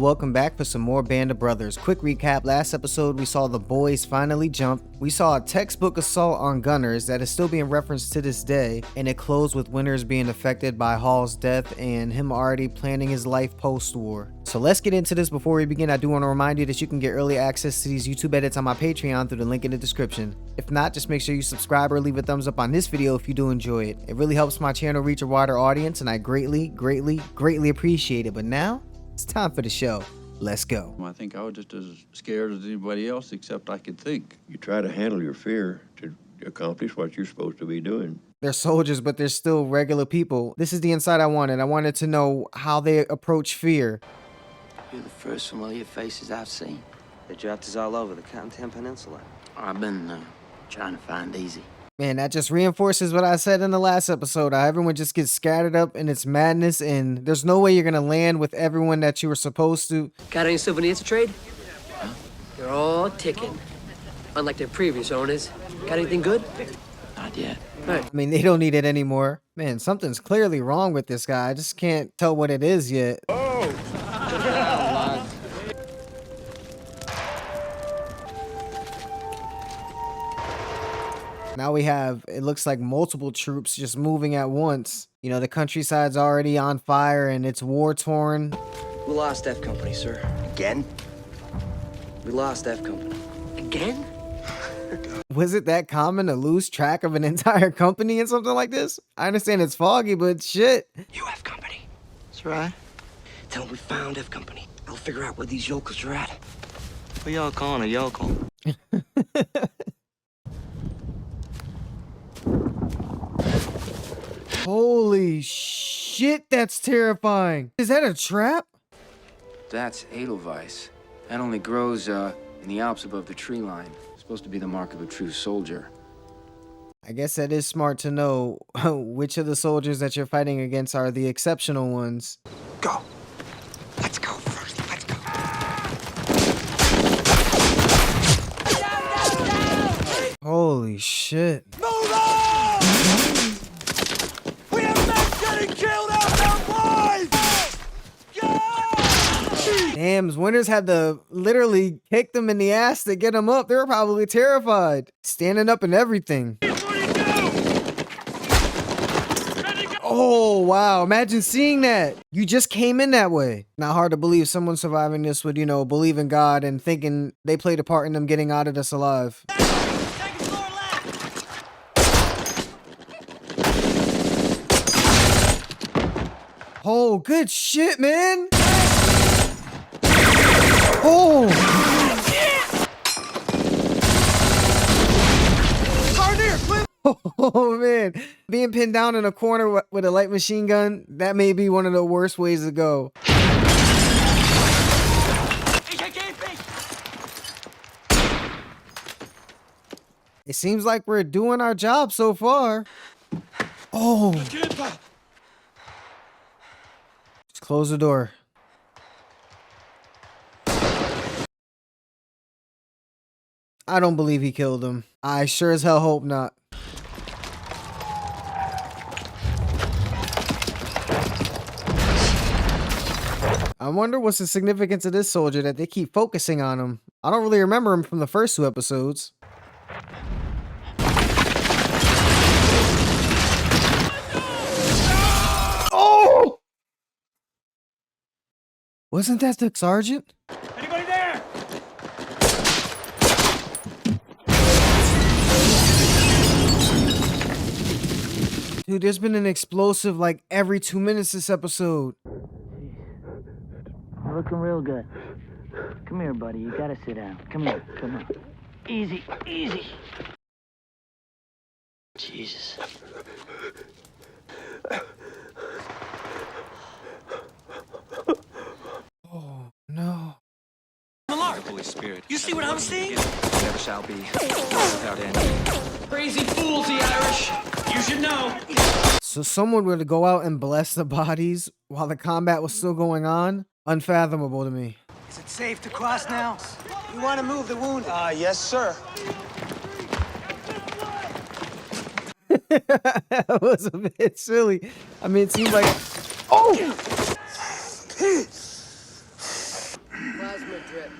Welcome back for some more Band of Brothers. Quick recap, last episode we saw the boys finally jump. We saw a textbook assault on Gunners that is still being referenced to this day, and it closed with Winters being affected by Hall's death and him already planning his life post-war. So let's get into this. Before we begin, I do want to remind you that you can get early access to these YouTube edits on my Patreon through the link in the description. If not, just make sure you subscribe or leave a thumbs up on this video if you do enjoy it. It really helps my channel reach a wider audience, and I greatly appreciate it. But now, it's time for the show. Let's go. I think I was just as scared as anybody else, except I could think. You try to handle your fear to accomplish what you're supposed to be doing. They're soldiers, but they're still regular people. This is the insight I wanted. I wanted to know how they approach fear. You're the first familiar faces I've seen. There are chapters all over the Carentan Peninsula. I've been trying to find Easy. Man, that just reinforces what I said in the last episode. How everyone just gets scattered up in its madness, and there's no way you're gonna land with everyone that you were supposed to. Got any souvenirs to trade? Huh? They're all ticking. Unlike their previous owners. Got anything good? Not yet. I mean, they don't need it anymore. Man, something's clearly wrong with this guy. I just can't tell what it is yet. Oh! Now we have, it looks like multiple troops just moving at once. You know, the countryside's already on fire and it's war-torn. We lost F Company, sir. Again? We lost F Company. Again? Was it that common to lose track of an entire company in something like this? I understand it's foggy, but shit. You F Company. That's right. Tell them we found F Company. I'll figure out where these yokels are at. What y'all calling a yokel? Holy shit, that's terrifying. Is that a trap? That's Edelweiss. That only grows in the Alps above the tree line. It's supposed to be the mark of a true soldier. I guess that is smart to know which of the soldiers that you're fighting against are the exceptional ones. Go. Let's go first. Let's go. Holy shit. Move on! We have men getting killed out there, boys! Damn, Winters had to literally kick them in the ass to get them up. They were probably terrified. Standing up and everything. Oh, wow. Imagine seeing that. You just came in that way. Not hard to believe someone surviving this would, you know, believe in God and thinking they played a part in them getting out of this alive. Oh, good shit, man. Oh. Oh, man. Being pinned down in a corner with a light machine gun, that may be one of the worst ways to go. It seems like we're doing our job so far. Oh. Just close the door. I don't believe he killed him. I sure as hell hope not. I wonder what's the significance of this soldier that they keep focusing on him. I don't really remember him from the first two episodes. Oh! Wasn't that the sergeant? Anybody there? Dude, there's been an explosive like every 2 minutes this episode. You're looking real good. Come here, buddy. You gotta sit down. Come here. Come on. Easy. Easy. Jesus. Oh, no. Holy Spirit. You see what I'm seeing? Never shall be without end. Crazy fools, the Irish. You should know. So someone would go out and bless the bodies while the combat was still going on? Unfathomable to me. Is it safe to cross now? We want to move the wounded. Yes, sir. That was a bit silly. I mean, it seemed like... Oh! drip.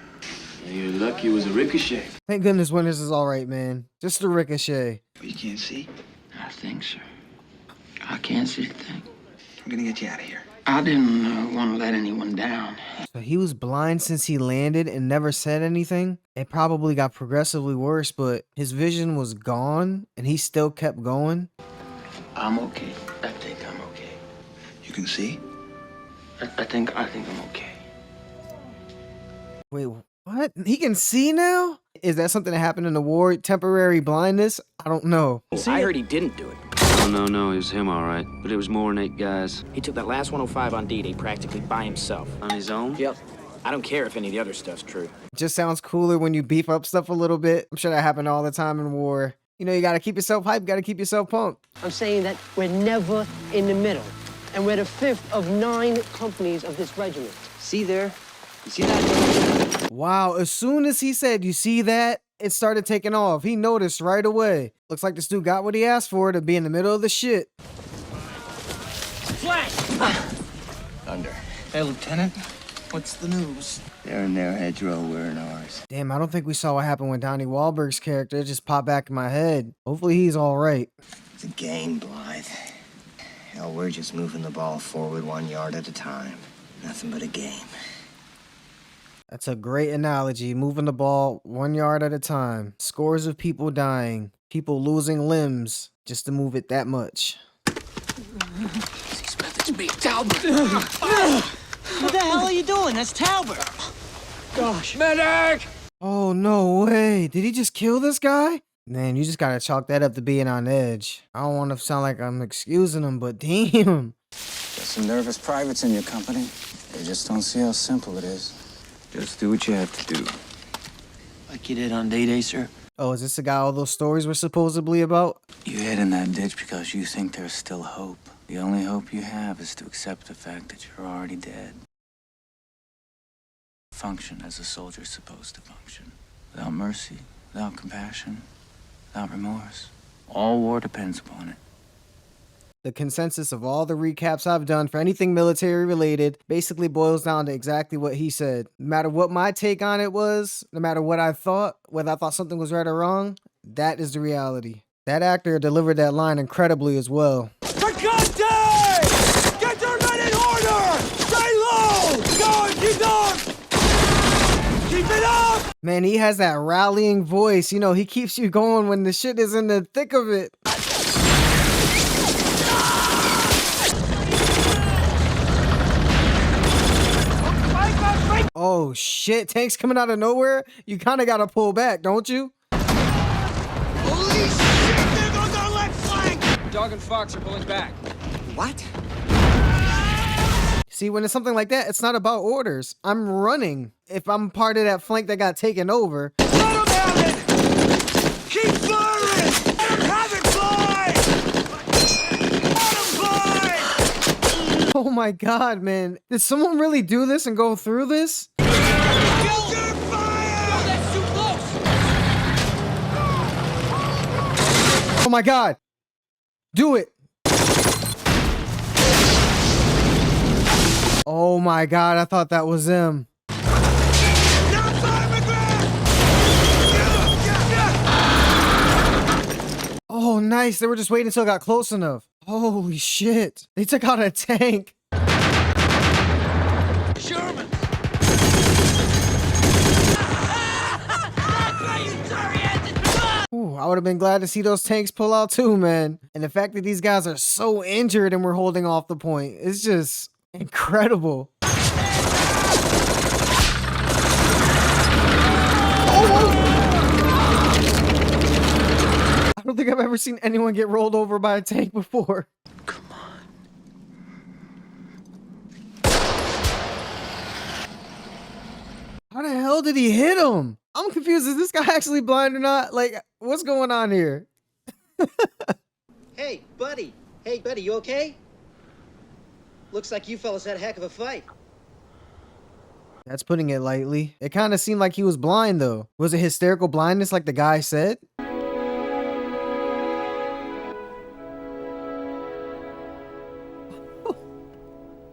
You're lucky it was a ricochet. Thank goodness Winters is alright, man. Just a ricochet. You can't see? I think so. I can't see a thing. I'm gonna get you out of here. I didn't want to let anyone down. So he was blind since he landed and never said anything. It probably got progressively worse, but his vision was gone and he still kept going. I'm okay. I think I'm okay. You can see? I think I'm okay. Wait, what? He can see now? Is that something that happened in the war? Temporary blindness? I don't know. I heard he didn't do it. Oh, no, it was him, all right. But it was more than 8 guys. He took that last 105 on D-Day practically by himself. On his own? Yep. I don't care if any of the other stuff's true. Just sounds cooler when you beef up stuff a little bit. I'm sure that happened all the time in war. You know, you gotta keep yourself hyped, gotta keep yourself pumped. I'm saying that we're never in the middle. And we're the 5th of 9 companies of this regiment. See there? You see that? Wow, as soon as he said, you see that? It started taking off. He noticed right away. Looks like this dude got what he asked for to be in the middle of the shit. Flash! Thunder. Hey, Lieutenant. What's the news? They're in their hedgerow, we're in ours. Damn, I don't think we saw what happened with Donnie Wahlberg's character. It just popped back in my head. Hopefully he's all right. It's a game, Blythe. Hell, we're just moving the ball forward 1 yard at a time. Nothing but a game. That's a great analogy. Moving the ball 1 yard at a time. Scores of people dying. People losing limbs just to move it that much. He's better to be Talbot. What the hell are you doing? That's Talbot. Gosh. Medic! Oh, no way. Did he just kill this guy? Man, you just gotta chalk that up to being on edge. I don't want to sound like I'm excusing him, but damn. Got some nervous privates in your company. They just don't see how simple it is. Just do what you have to do. Like you did on D-Day, sir? Oh, is this the guy all those stories were supposedly about? You hid in that ditch because you think there's still hope. The only hope you have is to accept the fact that you're already dead. Function as a soldier's supposed to function. Without mercy, without compassion, without remorse. All war depends upon it. The consensus of all the recaps I've done for anything military related basically boils down to exactly what he said. No matter what my take on it was, no matter what I thought, whether I thought something was right or wrong, that is the reality. That actor delivered that line incredibly as well. Carentan! Get your men in order! Stay low! Keep going! Keep it up! Man, he has that rallying voice. You know, he keeps you going when the shit is in the thick of it. Oh shit, tanks coming out of nowhere? You kind of got to pull back, don't you? Holy shit! There goes our left flank! Dog and Fox are pulling back. What? See, when it's something like that, it's not about orders. I'm running. If I'm part of that flank that got taken over. Let him have it! Keep firing! Let him have it, Clyde! Let him, Clyde! Oh my god, man. Did someone really do this and go through this? Filter fire! Oh, that's too close! Oh my god. Do it. Oh my god, I thought that was him. Oh, nice. They were just waiting until it got close enough. Holy shit. They took out a tank. Sherman! Ooh, I would have been glad to see those tanks pull out too, man. And the fact that these guys are so injured and we're holding off the point, it's just incredible. I don't think I've ever seen anyone get rolled over by a tank before. Come on. How the hell did he hit him? I'm confused. Is this guy actually blind or not? Like, what's going on here? Hey, buddy. Hey, buddy, you okay? Looks like you fellas had a heck of a fight. That's putting it lightly. It kind of seemed like he was blind, though. Was it hysterical blindness like the guy said?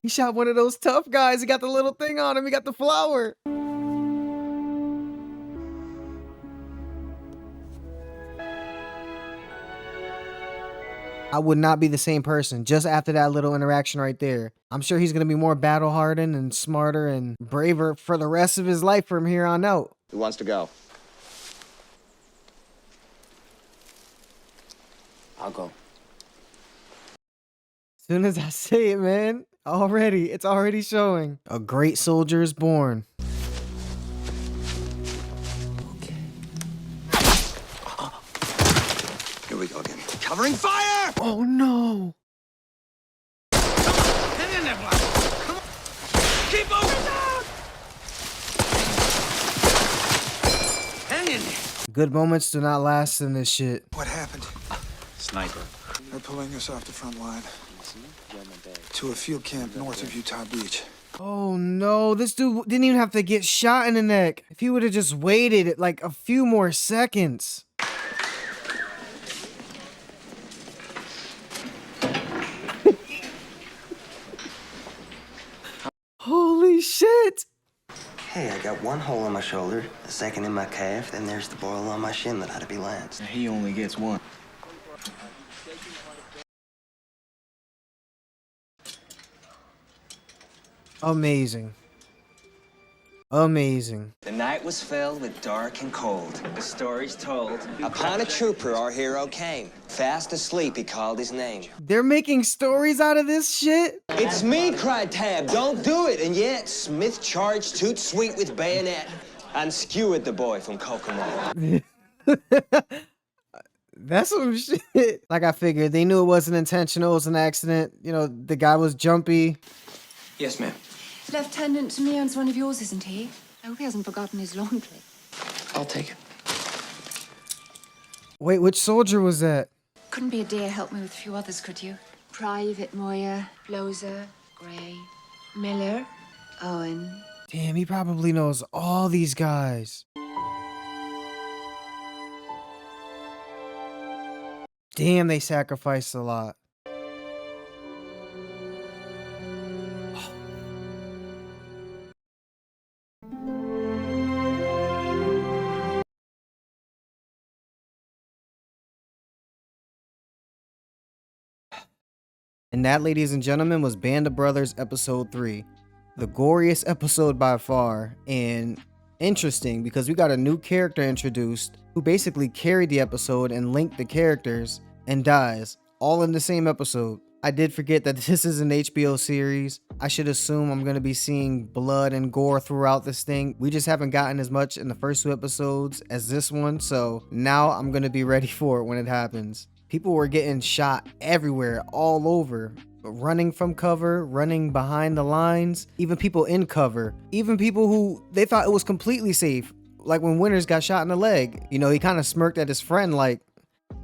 He shot one of those tough guys. He got the little thing on him. He got the flower. I would not be the same person just after that little interaction right there. I'm sure he's going to be more battle hardened and smarter and braver for the rest of his life from here on out. Who wants to go? I'll go. As soon as I say it, man, it's already showing. A great soldier is born. Here we go again. Covering fire! Oh no! Hang in there, Black. Come on. Keep moving down! Hang in there. Good moments do not last in this shit. What happened? Sniper. They're pulling us off the front line to a field camp north of Utah Beach. Oh no, this dude didn't even have to get shot in the neck. If he would have just waited like a few more seconds. Holy shit! Hey, I got one hole in my shoulder, a second in my calf, then there's the boil on my shin that ought to be lanced. He only gets one. Amazing. Amazing. The night was filled with dark and cold. The story's told. Upon a trooper, our hero came. Fast asleep, he called his name. They're making stories out of this shit? It's me, cried Tab. Don't do it. And yet, Smith charged toot sweet with bayonet and skewered the boy from Kokomo. That's some shit. Like I figured, they knew it wasn't intentional, it was an accident. You know, the guy was jumpy. Yes, ma'am. Lieutenant Meon's one of yours, isn't he? I hope he hasn't forgotten his laundry. I'll take it. Wait, which soldier was that? Couldn't be a dear help me with a few others, could you? Private Moyer, Bloser, Gray, Miller, Owen. Damn, he probably knows all these guys. Damn, they sacrificed a lot. And that, ladies and gentlemen, was Band of Brothers episode 3. The goriest episode by far, and interesting because we got a new character introduced who basically carried the episode and linked the characters and dies all in the same episode. I did forget that this is an HBO series. I should assume I'm going to be seeing blood and gore throughout this thing. We just haven't gotten as much in the first 2 episodes as this one, so now I'm going to be ready for it when it happens. People were getting shot everywhere, all over, running from cover, running behind the lines, even people in cover, even people who they thought it was completely safe. Like when Winters got shot in the leg, you know, he kind of smirked at his friend like,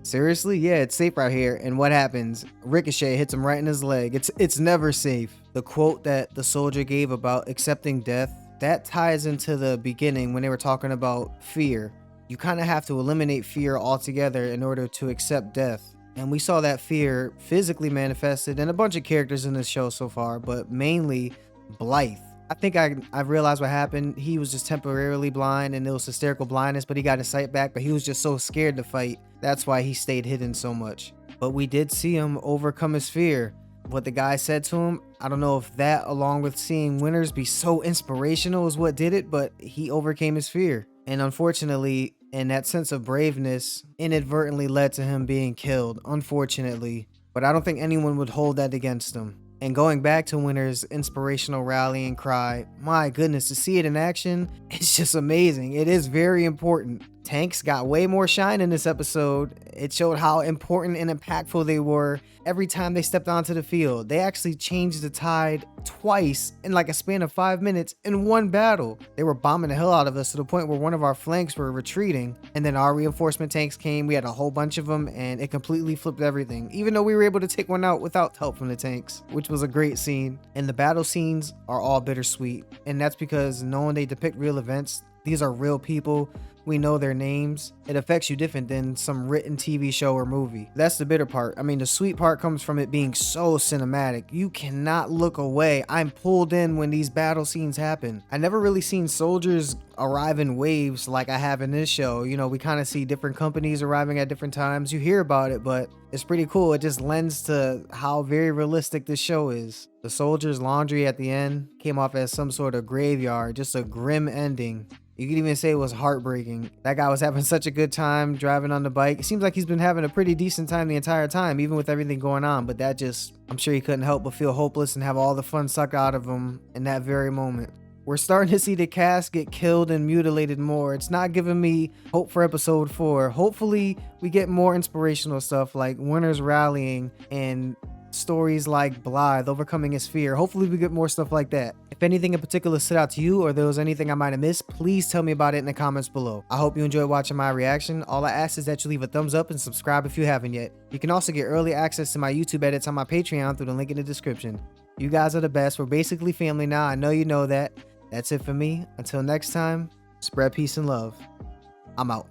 seriously? Yeah, it's safe right here. And what happens? Ricochet hits him right in his leg. It's never safe. The quote that the soldier gave about accepting death, that ties into the beginning when they were talking about fear. You kind of have to eliminate fear altogether in order to accept death. And we saw that fear physically manifested in a bunch of characters in this show so far, but mainly Blythe. I think I realized what happened. He was just temporarily blind and it was hysterical blindness, but he got his sight back, but he was just so scared to fight. That's why he stayed hidden so much. But we did see him overcome his fear. What the guy said to him, I don't know if that, along with seeing Winters be so inspirational, is what did it, but he overcame his fear. And unfortunately, in that sense of braveness, inadvertently led to him being killed, unfortunately. But I don't think anyone would hold that against him. And going back to Winters' inspirational rallying cry, my goodness, to see it in action, it's just amazing. It is very important. Tanks got way more shine in this episode. It showed how important and impactful they were every time they stepped onto the field. They actually changed the tide twice in like a span of 5 minutes in one battle. They were bombing the hell out of us to the point where one of our flanks were retreating, and then our reinforcement tanks came. We had a whole bunch of them and it completely flipped everything, even though we were able to take one out without help from the tanks, which was a great scene. And the battle scenes are all bittersweet, and that's because knowing they depict real events, these are real people we know their names, it affects you different than some written TV show or movie. That's the bitter part. I mean, the sweet part comes from it being so cinematic. You cannot look away. I'm pulled in when these battle scenes happen. I never really seen soldiers arrive in waves like I have in this show. You know, we kind of see different companies arriving at different times. You hear about it, but it's pretty cool. It just lends to how very realistic this show is. The soldiers' laundry at the end came off as some sort of graveyard, just a grim ending. You could even say it was heartbreaking. That guy was having such a good time driving on the bike. It seems like he's been having a pretty decent time the entire time, even with everything going on. But that just, I'm sure he couldn't help but feel hopeless and have all the fun sucked out of him in that very moment. We're starting to see the cast get killed and mutilated more. It's not giving me hope for episode 4. Hopefully we get more inspirational stuff like Winter's rallying and stories like Blythe overcoming his fear. Hopefully we get more stuff like that. If anything in particular stood out to you or there was anything I might have missed, please tell me about it in the comments below. I hope you enjoyed watching my reaction. All I ask is that you leave a thumbs up and subscribe if you haven't yet. You can also get early access to my YouTube edits on my Patreon through the link in the description. You guys are the best. We're basically family now. I know you know that. That's it for me. Until next time, spread peace and love. I'm out.